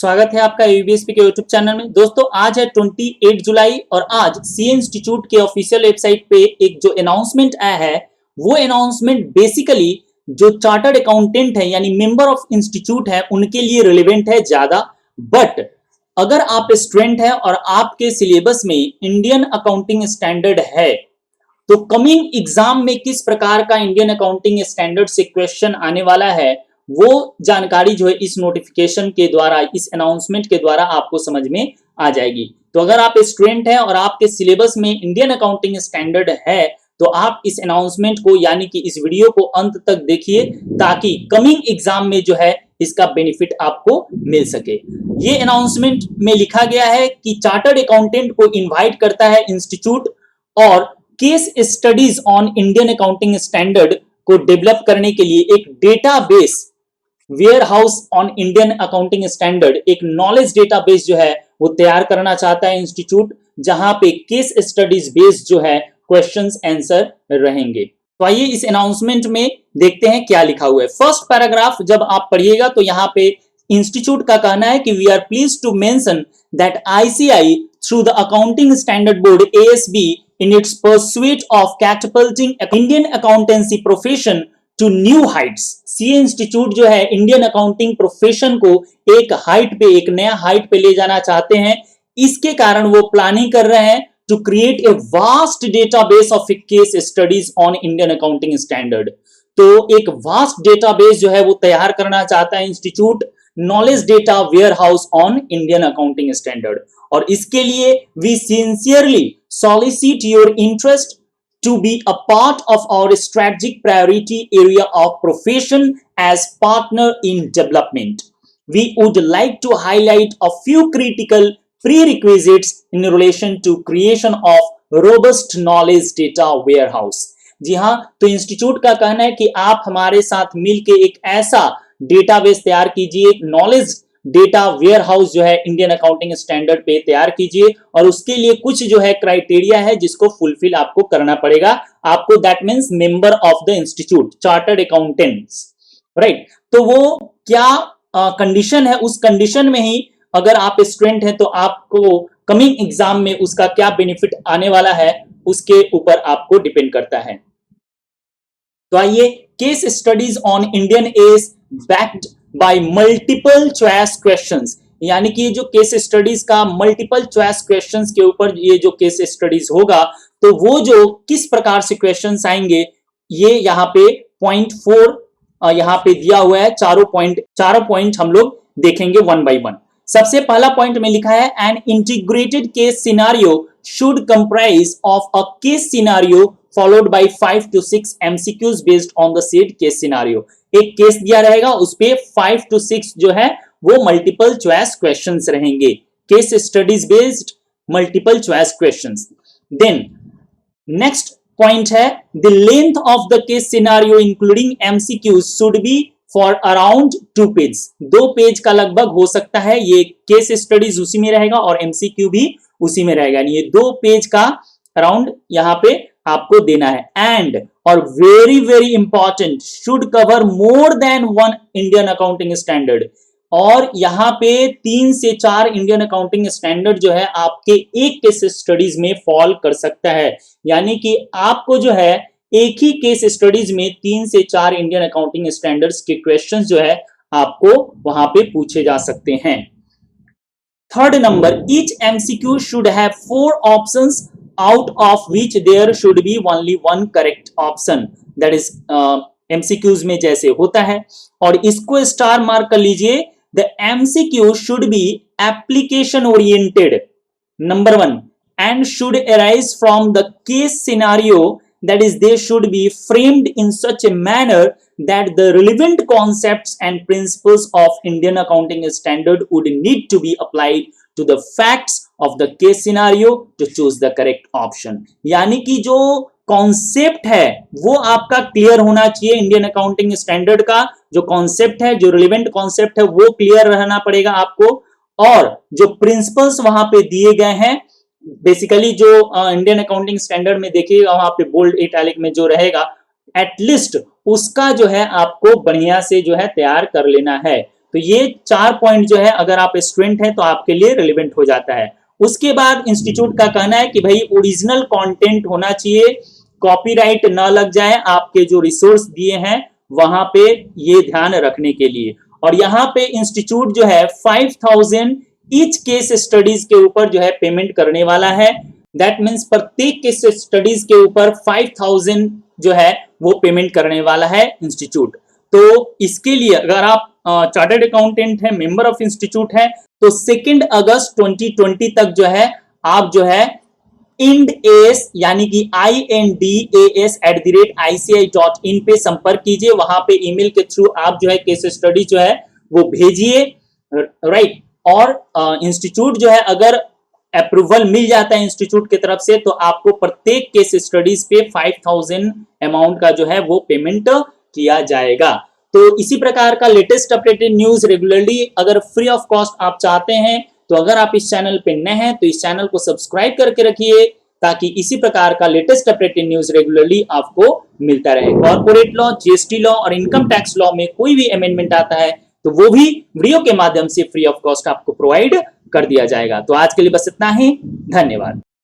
स्वागत है आपका यूबीएसपी के यूट्यूब चैनल में। दोस्तों आज है 28 जुलाई और आज सीए इंस्टीट्यूट के ऑफिशियल वेबसाइट पे एक जो अनाउंसमेंट आया है वो अनाउंसमेंट बेसिकली जो चार्टर्ड अकाउंटेंट है यानी मेंबर ऑफ इंस्टीट्यूट है उनके लिए रिलेवेंट है ज्यादा। बट अगर आप स्टूडेंट है और आपके सिलेबस में इंडियन अकाउंटिंग स्टैंडर्ड है तो कमिंग एग्जाम में किस प्रकार का इंडियन अकाउंटिंग स्टैंडर्ड से क्वेश्चन आने वाला है वो जानकारी जो है इस नोटिफिकेशन के द्वारा, इस अनाउंसमेंट के द्वारा आपको समझ में आ जाएगी। तो अगर आप स्टूडेंट हैं और आपके सिलेबस में इंडियन अकाउंटिंग स्टैंडर्ड है तो आप इस अनाउंसमेंट को यानी कि इस वीडियो को अंत तक देखिए ताकि कमिंग एग्जाम में जो है इसका बेनिफिट आपको मिल सके। ये अनाउंसमेंट में लिखा गया है कि चार्टर्ड अकाउंटेंट को इन्वाइट करता है इंस्टीट्यूट और case studies on Indian accounting standard को डेवलप करने के लिए एक database warehouse on Indian accounting standard, एक नॉलेज डेटाबेस जो है वो तैयार करना चाहता है इंस्टीट्यूट, जहां पे केस स्टडीज बेस्ड जो है क्वेश्चंस आंसर रहेंगे। तो आइए इस अनाउंसमेंट में देखते हैं क्या लिखा हुआ है। फर्स्ट पैराग्राफ जब आप पढ़िएगा तो यहाँ पे इंस्टीट्यूट का कहना है कि we are please to mention that ICI through the accounting standard board ASB in its pursuit of catapulting Indian accountancy profession to new heights। CA institute जो है इंडियन अकाउंटिंग प्रोफेशन को एक हाइट पे, एक नया हाइट पे ले जाना चाहते हैं। इसके कारण वो प्लानिंग कर रहे हैं to create a vast database of case studies on Indian accounting standard. तो एक वास्ट डेटाबेस जो है वो तैयार करना चाहता है institute, knowledge data warehouse on Indian accounting standard. और इसके लिए we sincerely solicit your interest to be a part of our strategic priority area of profession as partner in development. We would like to highlight a few critical prerequisites in relation to creation of robust knowledge data warehouse। जी हाँ, तो institute का कहना है कि आप हमारे साथ मिलकर एक ऐसा डेटाबेस तैयार कीजिए, एक नॉलेज डेटा वेयर हाउस जो है इंडियन अकाउंटिंग स्टैंडर्ड पे तैयार कीजिए और उसके लिए कुछ जो है क्राइटेरिया है जिसको फुलफिल आपको करना पड़ेगा। आपको that means member of the institute chartered accountants, right. तो वो क्या कंडीशन है, उस कंडीशन में ही अगर आप स्टूडेंट हैं तो आपको कमिंग एग्जाम में उसका क्या बेनिफिट आने वाला है उसके ऊपर आपको डिपेंड करता है। तो आइए, case studies on Indian AS backed by multiple choice questions, यानी कि ये जो केस स्टडीज का मल्टीपल चॉइस क्वेश्चंस के ऊपर ये जो केस स्टडीज होगा तो वो जो किस प्रकार से क्वेश्चंस आएंगे ये यहाँ पे पॉइंट 4 यहाँ पे दिया हुआ है। चारों पॉइंट हम लोग देखेंगे वन बाय वन। सबसे पहला पॉइंट में लिखा है an integrated case scenario should comprise of a case scenario followed by 5 to 6 MCQs based on the said case scenario। एक केस दिया रहेगा उस पे 5 to 6 जो है वो मल्टीपल चॉइस क्वेश्चंस रहेंगे, case studies based multiple choice questions. Then next point है the length of the case scenario including MCQs should be for around 2 page. 2 page का लगभग हो सकता है, ये केस स्टडीज उसी में रहेगा और MCQ भी उसी में रहेगा, ये 2 पेज का अराउंड यहाँ पे आपको देना है। एंड और very very important should cover more than 1 Indian accounting standard. और यहाँ पे 3 से 4 इंडियन अकाउंटिंग स्टैंडर्ड जो है आपके एक केस स्टडीज में फॉल कर सकता है, यानी कि आपको जो है एक ही केस स्टडीज में 3 से 4 इंडियन अकाउंटिंग स्टैंडर्ड्स के क्वेश्चंस जो है आपको वहां पे पूछे जा सकते हैं। Third number, each MCQ should have 4 options out of which there should be only one correct option, that is MCQs में जैसे होता है। और इसको स्टार मार्क कर लीजिए, the MCQ should be application oriented number 1 and should arise from the case scenario, that is they should be framed in such a manner that the relevant concepts and principles of Indian accounting standard would need to be applied to the facts of the case scenario to choose the correct option। यानी कि जो concept है वो आपका clear होना चाहिए, Indian accounting standard का जो कॉन्सेप्ट है, जो रिलेवेंट कॉन्सेप्ट है वो क्लियर रहना पड़ेगा आपको। और जो प्रिंसिपल्स वहां पे दिए गए हैं बेसिकली जो इंडियन अकाउंटिंग स्टैंडर्ड में देखिएगा वहां पे बोल्ड इटैलिक में जो रहेगा एटलीस्ट उसका जो है आपको बढ़िया से जो है तैयार कर लेना है। तो ये 4 पॉइंट जो है अगर आप स्टूडेंट हैं तो आपके लिए रिलेवेंट हो जाता है। उसके बाद इंस्टीट्यूट का कहना है कि भाई ओरिजिनल कंटेंट होना चाहिए, कॉपीराइट ना लग जाए, आपके जो रिसोर्स दिए हैं वहां पे ये ध्यान रखने के लिए। और यहाँ पे इंस्टीट्यूट जो है 5000 ईच केस स्टडीज के ऊपर जो है पेमेंट करने वाला है। दैट मीन्स प्रत्येक केस स्टडीज के ऊपर 5000 जो है वो पेमेंट करने वाला है इंस्टीट्यूट। तो इसके लिए अगर आप चार्टर्ड अकाउंटेंट है, मेंबर ऑफ इंस्टीट्यूट है, तो 2 अगस्त 2020 तक जो है आप जो है INDAS यानी कि INDAS@ICI.in पे संपर्क कीजिए। वहां पे ईमेल के थ्रू आप जो है केस स्टडी जो है वो भेजिए, राइट। और इंस्टीट्यूट जो है अगर अप्रूवल मिल जाता है इंस्टीट्यूट की तरफ से तो आपको प्रत्येक केस स्टडीज पे 5000 अमाउंट का जो है वो पेमेंट किया जाएगा। तो इसी प्रकार का लेटेस्ट अपडेटेड न्यूज रेगुलरली अगर फ्री ऑफ कॉस्ट आप चाहते हैं तो अगर आप इस चैनल पे नए हैं तो इस चैनल को सब्सक्राइब करके रखिए ताकि इसी प्रकार का लेटेस्ट अपडेटेड न्यूज रेगुलरली आपको मिलता रहे। कॉर्पोरेट लॉ, जीएसटी लॉ और इनकम टैक्स लॉ में कोई भी अमेंडमेंट आता है तो वो भी वीडियो के माध्यम से फ्री ऑफ कॉस्ट आपको प्रोवाइड कर दिया जाएगा। तो आज के लिए बस इतना ही, धन्यवाद।